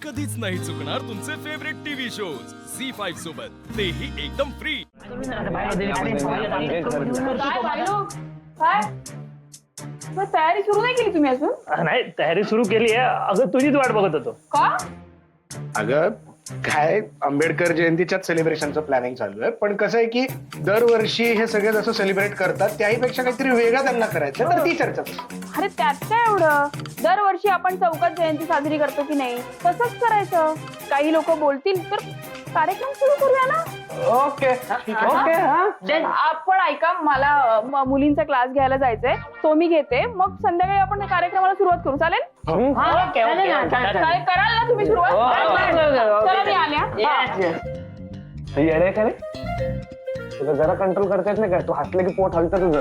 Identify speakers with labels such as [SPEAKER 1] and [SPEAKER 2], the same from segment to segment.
[SPEAKER 1] कधीच नाही चुकणार तुमचे फेवरेट टीव्ही शोज झी5 सोबत, तेही एकदम फ्री।
[SPEAKER 2] काय मग तयारी सुरू नाही केली तुम्ही अजून?
[SPEAKER 3] नाही, तयारी सुरू केली आहे. अगं तुझीच वाट बघत होतो.
[SPEAKER 2] का?
[SPEAKER 4] अगं काय आंबेडकर जयंतीच्याच सेलिब्रेशनचं प्लॅनिंग चालू आहे, पण कसं आहे की दरवर्षी हे सगळे जसं सेलिब्रेट करतात त्याहीपेक्षा काहीतरी वेगळं त्यांना करायचं, तर ती चर्चा चालू.
[SPEAKER 2] अरे त्यात काय एवढं, दरवर्षी आपण चौकात जयंती साजरी करतो की नाही, तसंच करायचं. काही लोक बोलतील तर कार्यक्रम सुरू करूया ना.
[SPEAKER 3] Okay okay.
[SPEAKER 2] आपण ऐका, मला मुलींचा क्लास घ्यायला जायचंय, तो मी घेते, मग संध्याकाळी आपण कार्यक्रमाला सुरुवात करू. चालेल? काय कराल ना तुम्ही सुरुवात? चला मी आल्या.
[SPEAKER 3] येडे का रे? तुला जरा कंट्रोल करता येत नाही काय? तू हसले की पोट हलतं तुझं.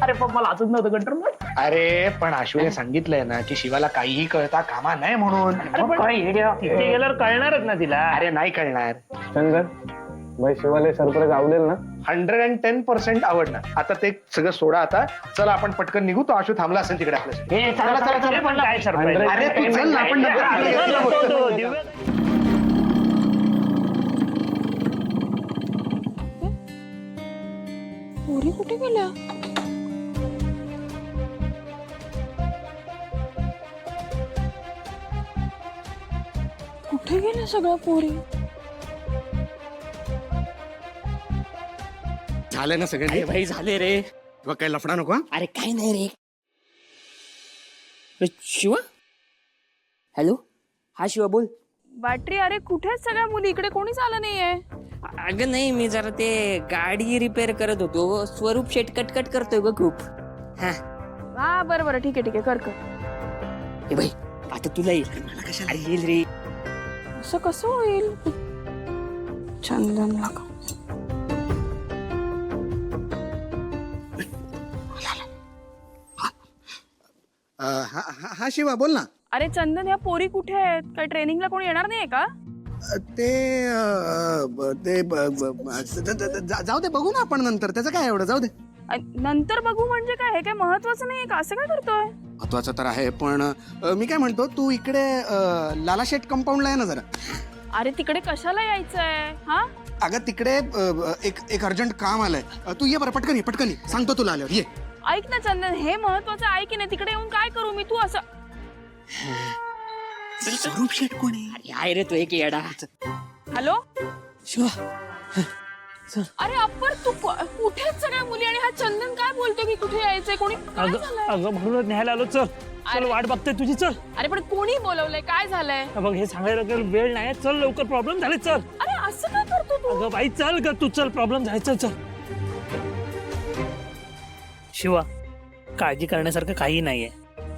[SPEAKER 3] अरे पण मला अजून नव्हतं कंट्रोल.
[SPEAKER 4] अरे पण आशूने सांगितलंय ना की शिवाला काहीही कळता कामा नाही म्हणून.
[SPEAKER 3] तिथे गेल्यावर कळणारच ना तिला.
[SPEAKER 4] अरे नाही कळणार.
[SPEAKER 3] चंदन बाई, शिवाला सरप्राईज आवडेल ना?
[SPEAKER 4] 110% आवडणार. आता ते सगळं सोडा, आता चला आपण पटकन निघू. तो आशू थांबला असेल तिकडे आपल्या. चला चला चला.
[SPEAKER 3] पण काय सरप्राईज?
[SPEAKER 4] अरे तू चल ना, आपण
[SPEAKER 2] पोरी कुठे गेल्या? कुठे गेल्या सगळ्या पोरी?
[SPEAKER 4] झालं ना सगळं
[SPEAKER 5] भाई झाले रे.
[SPEAKER 4] तुला काही लफडा नको हा?
[SPEAKER 5] अरे काय नाही रे. शिवा, हॅलो. हा शिवा बोल.
[SPEAKER 2] बॅटरी, अरे कुठेच सगळ्या मुली? इकडे कोणीच आलं नाहीये.
[SPEAKER 5] अगं नाही, मी जरा ते गाडी रिपेअर करत होतो. स्वरूप शेट कटकट करतोय ग खूप.
[SPEAKER 2] हा बरं बरं, ठीक आहे ठीक आहे, कर कर.
[SPEAKER 5] ए भाई, आता तुला येईल. मला कशाला येईल रे?
[SPEAKER 2] असं कसं होईल? चंदन लागा.
[SPEAKER 4] हा शिवा बोल ना.
[SPEAKER 2] अरे चंदन, ह्या पोरी कुठे आहेत? काय ट्रेनिंगला कोणी येणार नाहीये का?
[SPEAKER 4] जाऊ दे, बघू ना आपण नंतर. त्याचं काय एवढं, जाऊ दे.
[SPEAKER 2] नंतर बघू म्हणजे काय? हे काय महत्वाचं नाहीये का? असं काय करतोय?
[SPEAKER 4] महत्वाचं तर आहे, पण मी काय म्हणतो, तू इकडे लाला शेठ कंपाऊंडला आहे ना जरा.
[SPEAKER 2] अरे तिकडे कशाला यायचंय? हा
[SPEAKER 4] अगं तिकडे एक अर्जंट काम आलंय. तू ये बरं, पटकन ये, पटकन ये. सांगतो तुला आल्यावर, ये.
[SPEAKER 2] ऐक ना चंदन, हे महत्वाचं आहे की नाही? तिकडे येऊन काय करू मी? तू असं.
[SPEAKER 4] स्वरूप शेठ कोण आहे?
[SPEAKER 5] अरे आहे रे तो एक येडा.
[SPEAKER 2] हॅलो
[SPEAKER 5] शिवा,
[SPEAKER 2] अरे अप्पर, तू कुठेच सगळ्या मुली, आणि हा चंदन काय बोलतो की कुठे यायचंय? कोणी काय झालंय?
[SPEAKER 3] अगं म्हणूनच न्यायला आलो. चल चल, वाट बघते तुझी. चल.
[SPEAKER 2] अरे पण कोणी बोलवलंय? काय झालंय?
[SPEAKER 3] बघ, हे सांगायला वेळ नाही. चल लवकर, प्रॉब्लेम झाले. चल.
[SPEAKER 2] अरे असं काय करतो तू?
[SPEAKER 3] अगं बाई चल ग तू, चल. प्रॉब्लेम झाले. चल चल. शिवा, काळजी करण्यासारखं काही नाहीये,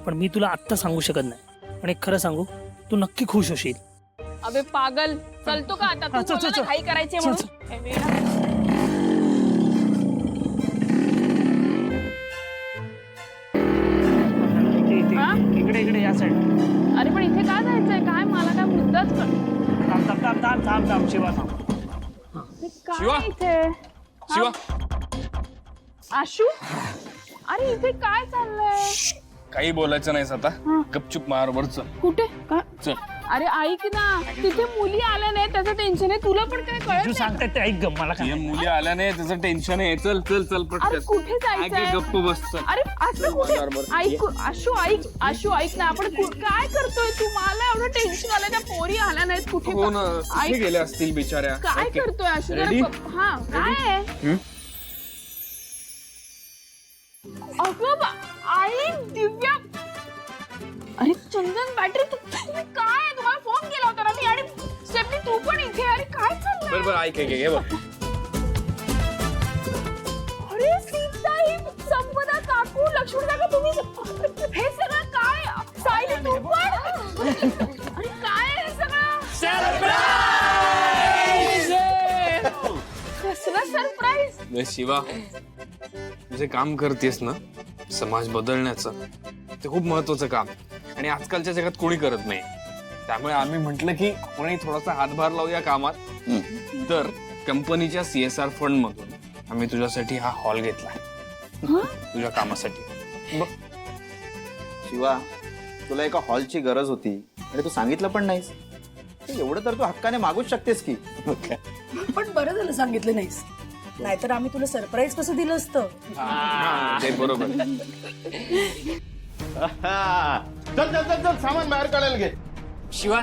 [SPEAKER 3] पण मी तुला आत्ता सांगू शकत नाही. पण एक खरं सांगू, तू नक्की खुश होशील.
[SPEAKER 2] अबे पागल, चलतो का आता? तू बोलला ना घाई करायची म्हणून. हे वेडा. हा?
[SPEAKER 3] इकडे इकडे या साईड.
[SPEAKER 2] अरे पण इथे काय जायचंय? काय मला काय मुद्दाच कर.
[SPEAKER 3] थांब थांब थांब थांब थांब थांब. शिवा थांब.
[SPEAKER 1] शिवा.
[SPEAKER 2] काय इथे?
[SPEAKER 1] शिवा,
[SPEAKER 2] आशू, अरे इथे काय चाललंय?
[SPEAKER 1] काही बोलायचं नाहीस आता. गपचूप मार वर चल.
[SPEAKER 2] कुठे काय?
[SPEAKER 1] चल.
[SPEAKER 2] अरे ऐक ना, तिथे मुली आल्या नाही त्याचं टेन्शन आहे. तुला पण काय कळत
[SPEAKER 3] तू
[SPEAKER 2] नाही?
[SPEAKER 3] सांगते ते ऐक ग. मला काय
[SPEAKER 1] ये मुली आल्या नाही त्याचं टेन्शन आहे. चल चल चल
[SPEAKER 2] अरे
[SPEAKER 1] पटकन.
[SPEAKER 2] कुठे जायचंय?
[SPEAKER 1] गप्प बस चल.
[SPEAKER 2] अरे असं कुठे? ऐक आशू, ऐक आशू, ऐक ना. आपण काय करतोय तू? मला एवढं टेन्शन आलं, त्या पोरी आल्या नाहीत. कुठे
[SPEAKER 1] हो ना, कुठे
[SPEAKER 2] ऐक,
[SPEAKER 1] गेल्या असतील बिचाऱ्या.
[SPEAKER 2] काय
[SPEAKER 1] ओके.
[SPEAKER 2] करतोय आशू? जरा
[SPEAKER 1] Ready?
[SPEAKER 2] हा काय आहे? अगं आई दिव्या. अरे चंदन, बॅटरी, तुम्ही काय? तुम्हाला फोन केला होता ना मी, आणि स्टेफनी तू पण इथे. अरे काय चाललंय?
[SPEAKER 1] बरं बरं, ऐक ऐक बघ.
[SPEAKER 2] अरे सीताई, संपदा काकू, लक्ष्मण काका, तुम्ही हे सगळं काय? सायली तू पण? अरे काय आहे हे सगळं? कसला सरप्राईज?
[SPEAKER 1] शिवा, तुझे काम करतेस ना समाज बदलण्याचं, ते खूप महत्वाचं काम, आणि आजकालच्या जगात कोणी करत नाही. त्यामुळे आम्ही म्हटलं की कोणी थोडासा हातभार लावूया कामात. तर कंपनीच्या CSR फंड मधून आम्ही तुझ्यासाठी हा हॉल घेतला तुझ्या कामासाठी. बघ
[SPEAKER 6] शिवा, तुला एका हॉलची गरज होती आणि तू सांगितलं पण नाहीस. तर एवढं तर तू हक्काने मागूच शकतेस की.
[SPEAKER 7] पण बरं झालं सांगितलं नाहीस, नाहीतर आम्ही तुला सरप्राईज कसं दिलं असतं.
[SPEAKER 1] ते बरोबर.
[SPEAKER 4] चल चल चल चल सामान बाहेर काढायला घे.
[SPEAKER 5] शिवा,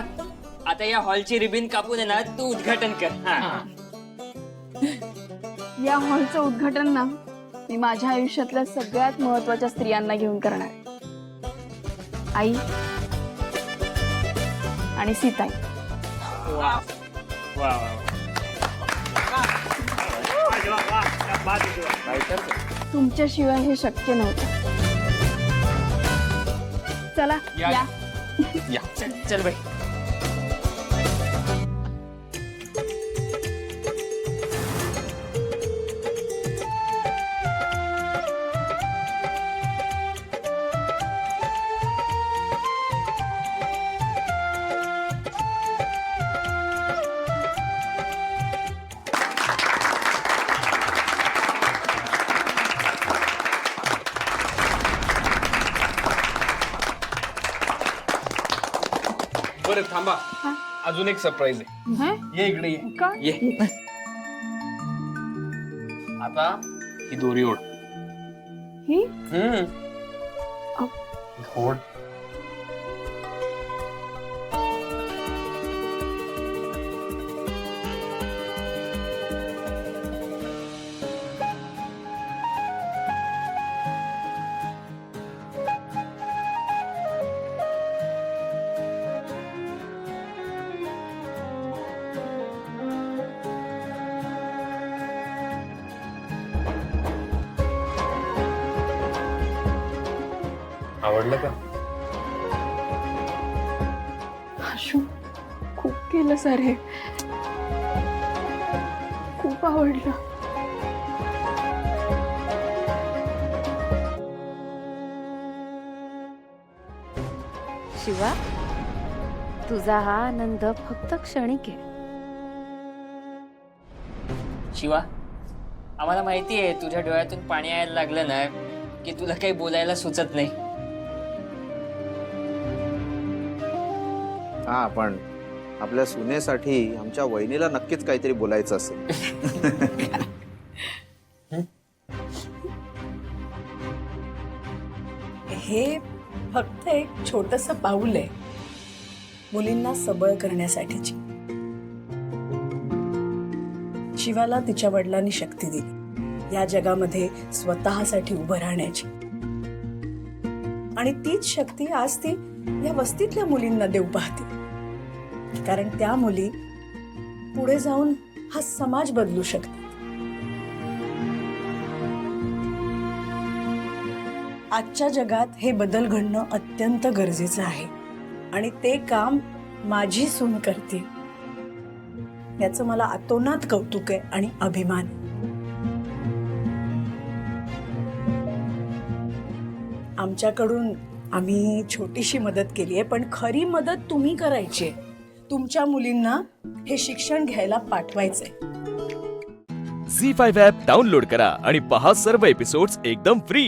[SPEAKER 5] आता या हॉलची रिबिन कापून आहे ना, तू उद्घाटन कर.
[SPEAKER 2] या हॉलचं उद्घाटन ना मी माझ्या आयुष्यातल्या सगळ्यात महत्वाच्या स्त्रियांना घेऊन करणार आहे. आई आणि सीताई. तुमच्याशिवाय हे शक्य नव्हतं. चला
[SPEAKER 1] या.
[SPEAKER 2] या.
[SPEAKER 1] या.
[SPEAKER 5] चल बाई.
[SPEAKER 1] बरं थांबा, अजून एक सरप्राईज आहे.
[SPEAKER 2] हं?
[SPEAKER 1] ये इकडे ये.
[SPEAKER 2] का?
[SPEAKER 1] ये. आता ही दोरी ओढ.
[SPEAKER 2] ही
[SPEAKER 1] ओढ. आवडलं का?
[SPEAKER 2] आशू, खूप केलं सर हे. खूप आवडलं.
[SPEAKER 8] शिवा, तुझा हा आनंद फक्त क्षणिक आहे.
[SPEAKER 5] शिवा, आम्हाला माहिती आहे तुझ्या डोळ्यातून पाणी यायला लागलं ना की तुला काही बोलायला सुचत नाही.
[SPEAKER 6] हा, पण आपल्या सुनेसाठी आमच्या वहिनीला नक्कीच काहीतरी बोलायचं असेल.
[SPEAKER 7] हे फक्त एक छोटंसं पाऊल आहे मुलींना सबळ करण्यासाठीची. शिवाला तिच्या वडिलांनी शक्ती दिली या जगामध्ये स्वतःसाठी उभं राहण्याची, आणि तीच शक्ती आज ती या वस्तीतल्या मुलींना देऊ पाहते. कारण त्या मुली पुढे जाऊन हा समाज बदलू शकतात. आजच्या जगात हे बदल घडणं अत्यंत गरजेचं आहे, आणि ते काम माझी सून करते याचं मला अतोनात कौतुक आहे आणि अभिमान. आमच्याकडून आम्ही छोटीशी मदत केली आहे, पण खरी मदत तुम्ही करायची आहे. तुमच्या मुलींना हे शिक्षण घ्यायला पाठवायचंय.
[SPEAKER 9] झी5 ॲप डाउनलोड करा आणि पहा सर्व एपिसोड्स एकदम फ्री.